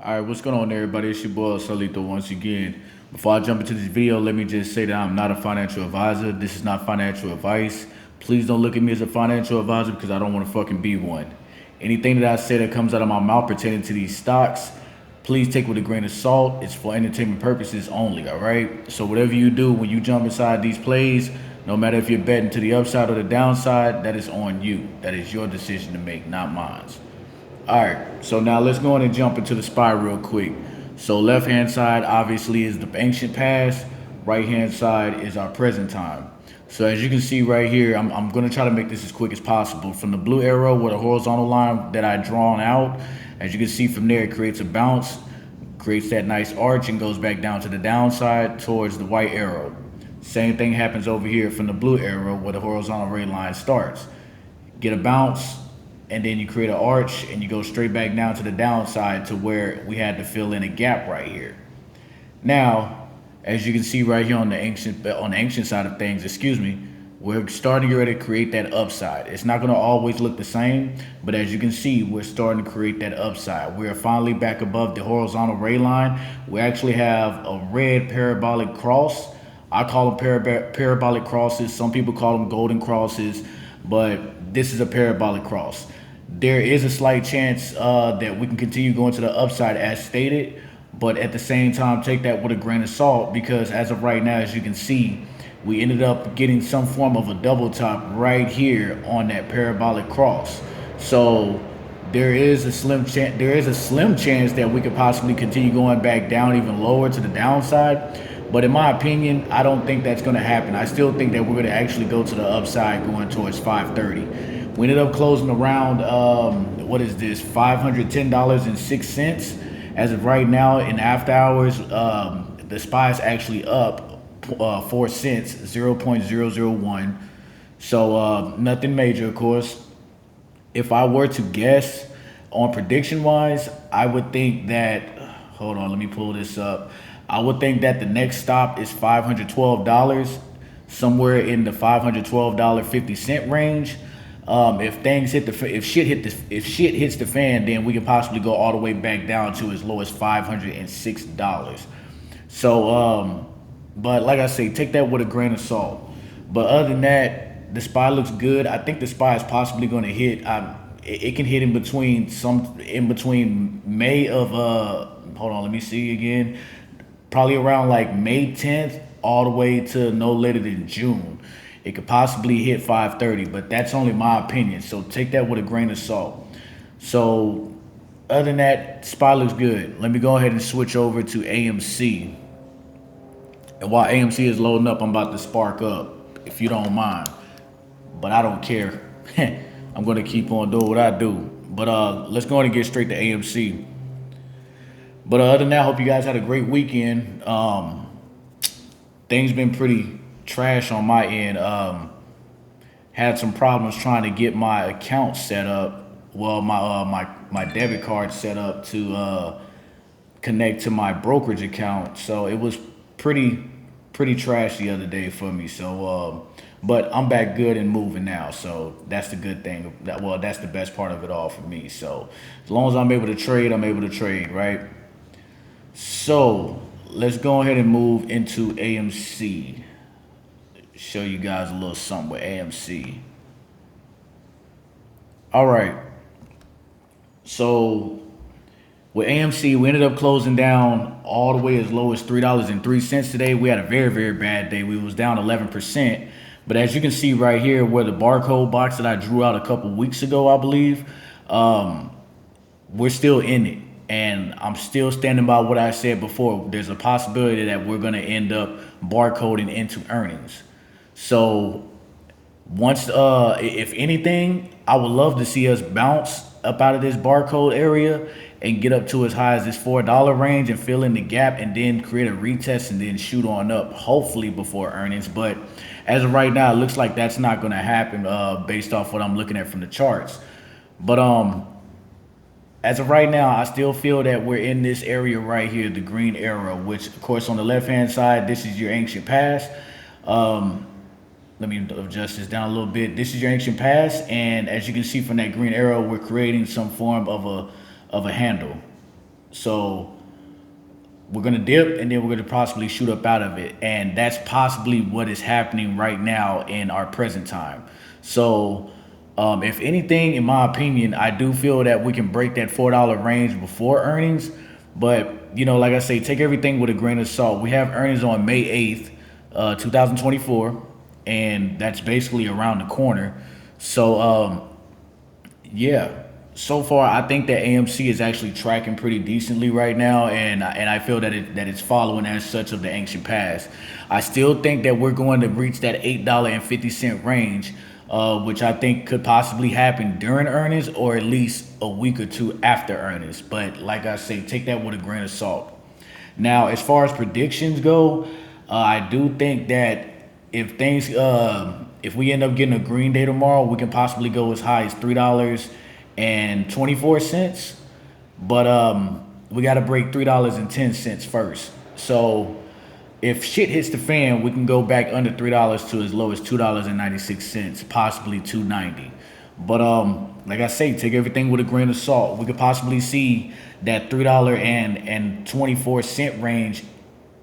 All right, what's going on, everybody? It's your boy Salito once again. Before I jump into this video, let me just say that I'm not a financial advisor. This is not financial advice. Please don't look at me as a financial advisor because I don't want to fucking be one. Anything that I say that comes out of my mouth pertaining to these stocks, please take with a grain of salt. It's for entertainment purposes only, all right? So whatever you do when you jump inside these plays, no matter if you're betting to the upside or the downside, that is on you. That is your decision to make, not mine. All right, so now let's go on and jump into the SPY real quick. So left hand side obviously is the ancient past. Right hand side is our present time. So as you can see right here, I'm going to try to make this as quick as possible. From the blue arrow with a horizontal line that I drawn out, as you can see from there, it creates a bounce, creates that nice arch, and goes back down to the downside towards the white arrow. Same thing happens over here from the blue arrow where the horizontal ray line starts. Get a bounce, and then you create an arch and you go straight back down to the downside to where we had to fill in a gap right here. Now, as you can see right here on the ancient side of things, we're starting to already create that upside. It's not going to always look the same, but as you can see, we're starting to create that upside. We're finally back above the horizontal ray line. We actually have a red parabolic cross. I call them parabolic crosses. Some people call them golden crosses, but this is a parabolic cross. There is a slight chance that we can continue going to the upside as stated, but at the same time, take that with a grain of salt because as of right now, as you can see, we ended up getting some form of a double top right here on that parabolic cross. So there is a slim chance that we could possibly continue going back down even lower to the downside. But in my opinion, I don't think that's going to happen. I still think that we're going to actually go to the upside going towards 530. We ended up closing around, what is this, $510.06. As of right now, in after hours, the SPY is actually up 4 cents, 0.001. So nothing major, of course. If I were to guess on prediction wise, I would think that, hold on, let me pull this up. I would think that the next stop is $512, somewhere in the $512.50 range. If shit hits the fan, then we can possibly go all the way back down to as low as $506. So, but like I say, take that with a grain of salt. But other than that, the SPY looks good. I think the SPY is possibly going to hit. It can hit in between May of hold on, let me see again. Probably around like May 10th all the way to no later than June. It could possibly hit 530, but that's only my opinion. So take that with a grain of salt. So other than that, SPY looks good. Let me go ahead and switch over to AMC. And while AMC is loading up, I'm about to spark up, if you don't mind. But I don't care. I'm going to keep on doing what I do. But let's go ahead and get straight to AMC. But other than that, I hope you guys had a great weekend. Things been pretty trash on my end. Had some problems trying to get my account set up. Well, my debit card set up to connect to my brokerage account. So it was pretty trash the other day for me. So but I'm back good and moving now. So that's the good thing. That's the best part of it all for me. So as long as I'm able to trade, I'm able to trade, right? So let's go ahead and move into AMC. Show you guys a little something with AMC. All right. So with AMC, we ended up closing down all the way as low as $3.03 today. We had a very, very bad day. We was down 11%. But as you can see right here, where the barcode box that I drew out a couple weeks ago, I believe, we're still in it. And I'm still standing by what I said before. There's a possibility that we're going to end up barcoding into earnings. So once, if anything, I would love to see us bounce up out of this barcode area and get up to as high as this $4 range and fill in the gap and then create a retest and then shoot on up, hopefully before earnings. But as of right now, it looks like that's not going to happen based off what I'm looking at from the charts. But as of right now, I still feel that we're in this area right here, the green arrow, which, of course, on the left-hand side, this is your ancient past. Let me adjust this down a little bit. This is your ancient past, and as you can see from that green arrow, we're creating some form of a handle. So we're gonna dip and then we're gonna possibly shoot up out of it, and that's possibly what is happening right now in our present time. So, if anything, in my opinion, I do feel that we can break that $4 range before earnings. But like I say, take everything with a grain of salt. We have earnings on May 8th, 2024, and that's basically around the corner. So, yeah. So far, I think that AMC is actually tracking pretty decently right now, and I feel that it's following as such of the ancient past. I still think that we're going to reach that $8.50 range, which I think could possibly happen during earnings or at least a week or two after earnings. But like I say, take that with a grain of salt. Now, as far as predictions go, I do think that if we end up getting a green day tomorrow, we can possibly go as high as $3.24. But we got to break $3.10 first. So if shit hits the fan, we can go back under $3 to as low as $2.96, possibly $2.90. But like I say, take everything with a grain of salt. We could possibly see that $3.24 range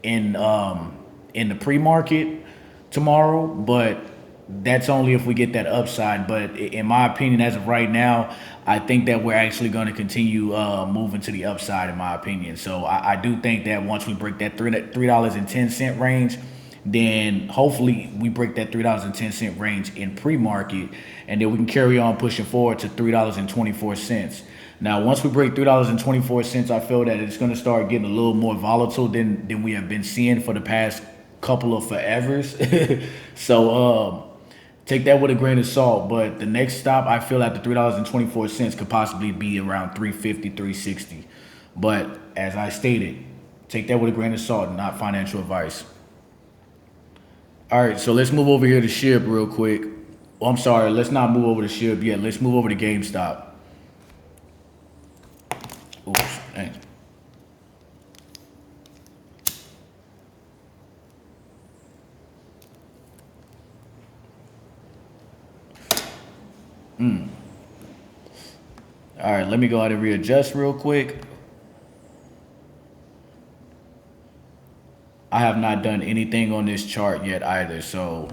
in the pre-market tomorrow, but that's only if we get that upside. But in my opinion, as of right now, I think that we're actually going to continue moving to the upside, in my opinion. So I do think that once we break that $3.10 range, then hopefully we break that $3.10 range in pre-market, and then we can carry on pushing forward to $3.24. Now, once we break $3.24, I feel that it's going to start getting a little more volatile than we have been seeing for the past couple of forevers. So take that with a grain of salt. But the next stop, I feel at the $3.24 could possibly be around 350, 360. But as I stated, take that with a grain of salt, not financial advice. All right, so let's move over here to SHIB real quick. Oh, I'm sorry, let's not move over to SHIB yet. Let's move over to GameStop. Oops, thanks. All right, let me go ahead and readjust real quick. I have not done anything on this chart yet either. So,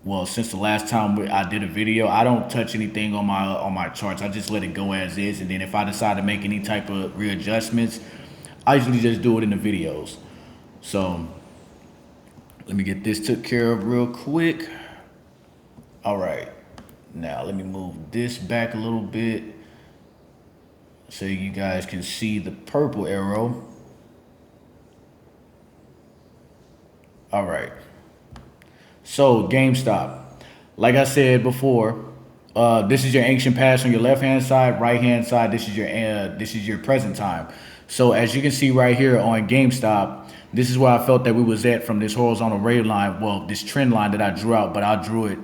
well, since the last time I did a video, I don't touch anything on my charts. I just let it go as is, and then if I decide to make any type of readjustments, I usually just do it in the videos. So, let me get this took care of real quick. All right, now let me move this back a little bit so you guys can see the purple arrow. All right. So GameStop, like I said before, this is your ancient past on your left hand side. Right hand side, this is your present time. So as you can see right here on GameStop, this is where I felt that we was at from this horizontal ray line. Well, this trend line that I drew out, but I drew it,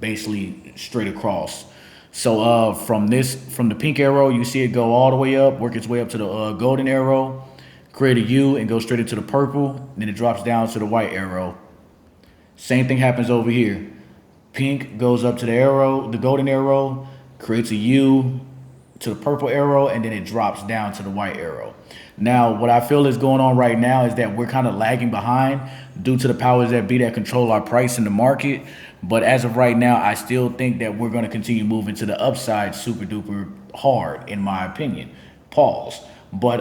basically straight across. So from the pink arrow, you see it go all the way up, work its way up to the golden arrow, create a U and go straight into the purple. Then it drops down to the white arrow. Same thing happens over here. Pink goes up to the golden arrow, creates a U to the purple arrow, and then it drops down to the white arrow. Now, what I feel is going on right now is that we're kind of lagging behind due to the powers that be that control our price in the market. But as of right now, I still think that we're going to continue moving to the upside super duper hard, in my opinion. Pause. But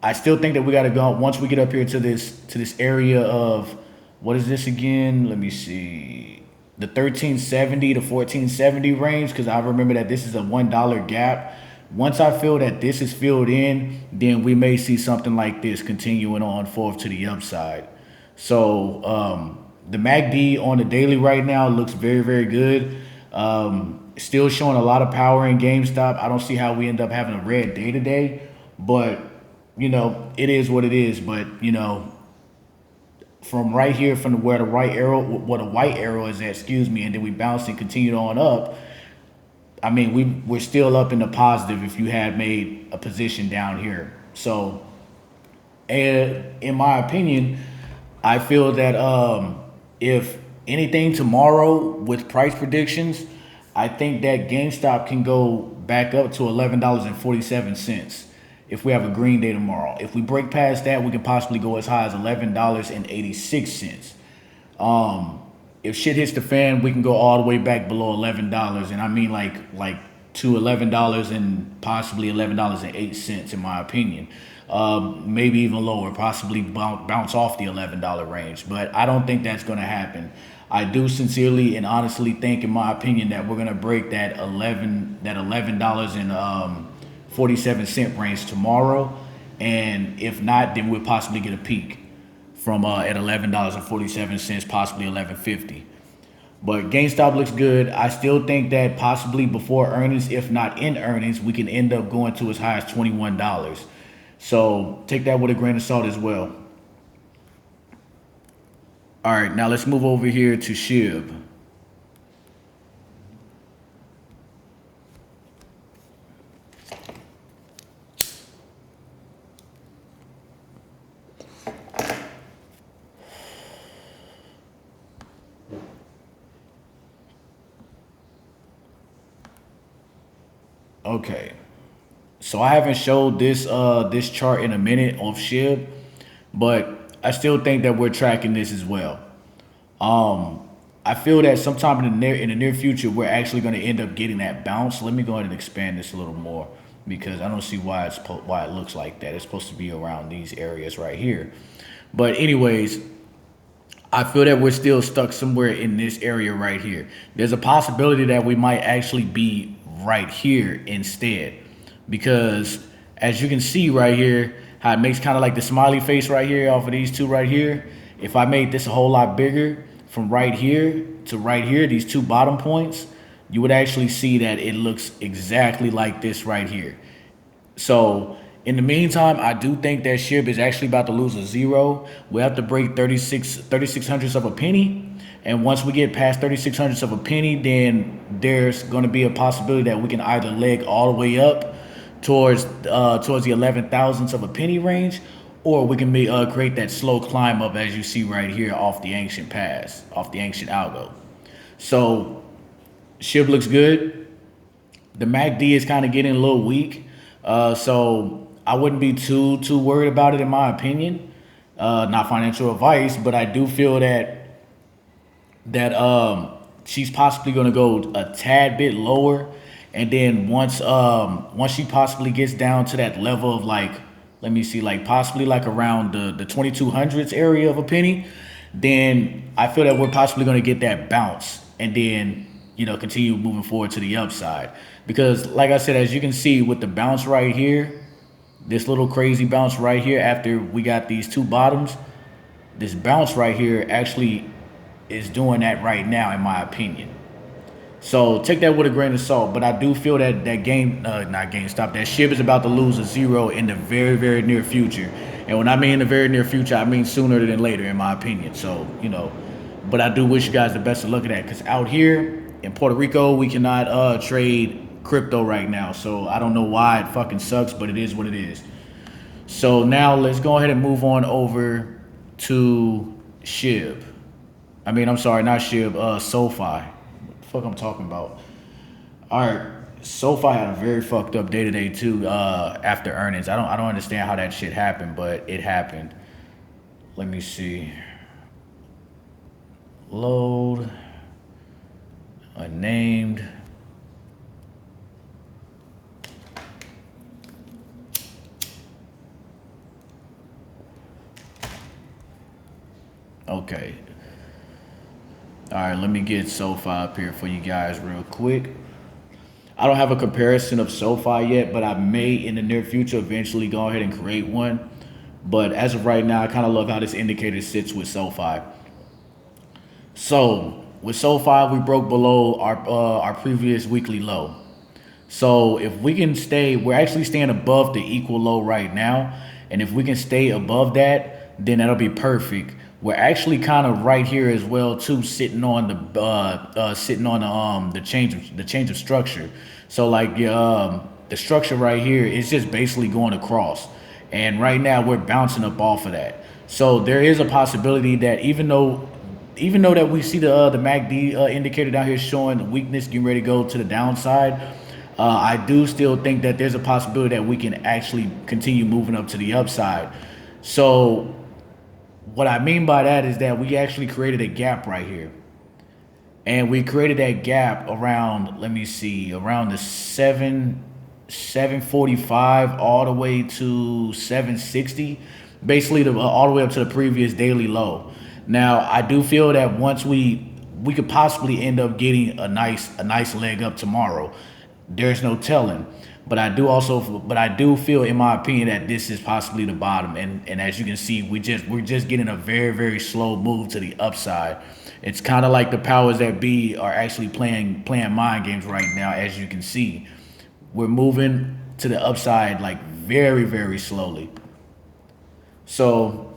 I still think that we got to go once we get up here to this area of, what is this again? Let me see. The 1370 to 1470 range, because I remember that this is a $1 gap. Once I feel that this is filled in, then we may see something like this continuing on forth to the upside. So the MACD on the daily right now looks very, very good. Still showing a lot of power in GameStop. I don't see how we end up having a red day today, but it is what it is. But from right here, from where the white arrow is at, and then we bounced and continued on up. I mean, we're still up in the positive if you had made a position down here. So, in my opinion, I feel that if anything tomorrow with price predictions, I think that GameStop can go back up to $11.47. if we have a green day tomorrow. If we break past that, we can possibly go as high as $11.86. If shit hits the fan, we can go all the way back below $11, and I mean like to $11 and possibly $11.08 in my opinion. Maybe even lower, possibly bounce off the $11 range, but I don't think that's going to happen. I do sincerely and honestly think, in my opinion, that we're going to break that $11 and 47-cent range tomorrow, and if not, then we'll possibly get a peak from at $11.47, possibly $11.50. But GameStop looks good. I still think that possibly before earnings, if not in earnings, we can end up going to as high as $21. So take that with a grain of salt as well. All right, now let's move over here to SHIB. Okay, so I haven't showed this chart in a minute of SHIB, but I still think that we're tracking this as well. I feel that sometime in the near future we're actually going to end up getting that bounce. Let me go ahead and expand this a little more, because I don't see why it looks like that. It's supposed to be around these areas right here. But anyways, I feel that we're still stuck somewhere in this area right here. There's a possibility that we might actually be right here instead, because as you can see right here, how it makes kind of like the smiley face right here off of these two right here. If I made this a whole lot bigger from right here to right here, these two bottom points, you would actually see that it looks exactly like this right here. So in the meantime, I do think that SHIB is actually about to lose a zero. We have to break 36 hundredths of a penny. And once we get past 36 hundredths of a penny, then there's going to be a possibility that we can either leg all the way up towards the 11 thousandths of a penny range, or we can create that slow climb up, as you see right here, off the ancient pass, off the ancient algo. So SHIB looks good. The MACD is kind of getting a little weak, so I wouldn't be too worried about it, in my opinion. Not financial advice, but I do feel that she's possibly going to go a tad bit lower, and then once she possibly gets down to that level of like, let me see, like possibly like around the 2200s area of a penny, then I feel that we're possibly going to get that bounce, and then continue moving forward to the upside. Because like I said, as you can see with the bounce right here, this little crazy bounce right here after we got these two bottoms, this bounce right here actually is doing that right now, in my opinion. So take that with a grain of salt. But I do feel that that SHIB is about to lose a zero in the very, very near future. And when I mean the very near future, I mean sooner than later, in my opinion. So, but I do wish you guys the best of luck at that, because out here in Puerto Rico, we cannot trade crypto right now. So I don't know why it fucking sucks, but it is what it is. So now let's go ahead and move on over to SHIB. I'm sorry, not SHIB, SoFi. What the fuck I'm talking about? All right, SoFi had a very fucked up day today too. After earnings, I don't understand how that shit happened, but it happened. Let me see. Load. Unnamed. Okay. All right, let me get SoFi up here for you guys real quick. I don't have a comparison of SoFi yet, but I may in the near future eventually go ahead and create one. But as of right now, I kind of love how this indicator sits with SoFi. So with SoFi, we broke below our previous weekly low. So if we can stay, we're actually staying above the equal low right now. And if we can stay above that, then that'll be perfect. We're actually kind of right here as well too, sitting on the change of structure. So like the structure right here is just basically going across, and right now we're bouncing up off of that. So there is a possibility that even though that we see the MACD indicator down here showing weakness, getting ready to go to the downside, I do still think that there's a possibility that we can actually continue moving up to the upside. So what I mean by that is that we actually created a gap right here. And we created that gap around, let me see, around the 745 all the way to 760, basically all the way up to the previous daily low. Now I do feel that once we could possibly end up getting a nice leg up tomorrow. There's no telling. But I do feel, in my opinion, that this is possibly the bottom. And as you can see, we're just getting a very, very slow move to the upside. It's kind of like the powers that be are actually playing mind games right now. As you can see, we're moving to the upside like very, very slowly. So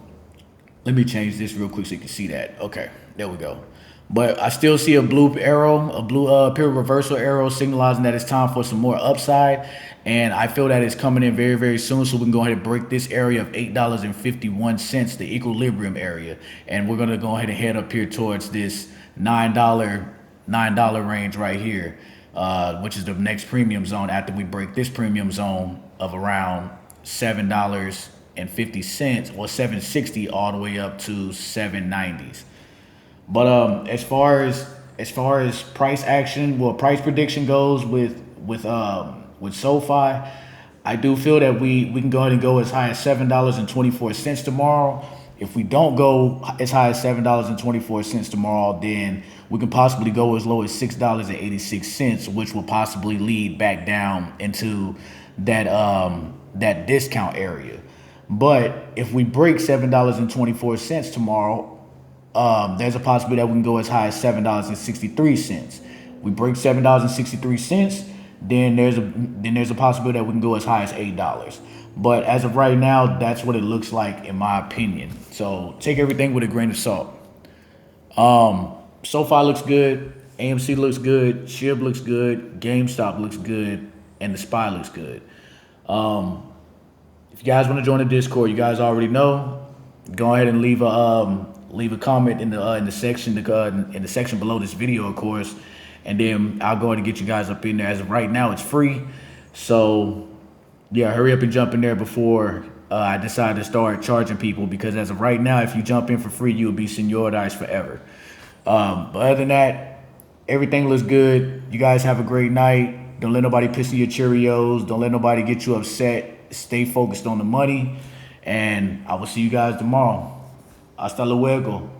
let me change this real quick so you can see that. Okay, there we go. But I still see a blue arrow, a blue period reversal arrow, signalizing that it's time for some more upside. And I feel that it's coming in very, very soon. So we can go ahead and break this area of $8.51, the equilibrium area. And we're going to go ahead and head up here towards this $9 range right here, which is the next premium zone after we break this premium zone of around $7.50 or 760 all the way up to 790s. But as far as price action, well, price prediction goes with SoFi, I do feel that we can go ahead and go as high as $7.24 tomorrow. If we don't go as high as $7.24 tomorrow, then we can possibly go as low as $6.86, which will possibly lead back down into that discount area. But if we break $7.24 tomorrow, there's a possibility that we can go as high as $7.63. We break $7.63, then there's a possibility that we can go as high as $8. But as of right now, that's what it looks like in my opinion. So take everything with a grain of salt. SoFi looks good, AMC looks good, SHIB looks good, GameStop looks good, and the SPY looks good. If you guys want to join the Discord, you guys already know. Go ahead and leave a comment in the section below this video, of course, and then I'll go ahead and get you guys up in there. As of right now, it's free, so yeah, hurry up and jump in there before I decide to start charging people, because as of right now, if you jump in for free, you'll be senoritized forever. But other than that, everything looks good. You guys have a great night. Don't let nobody piss in your Cheerios. Don't let nobody get you upset. Stay focused on the money, and I will see you guys tomorrow. Hasta luego.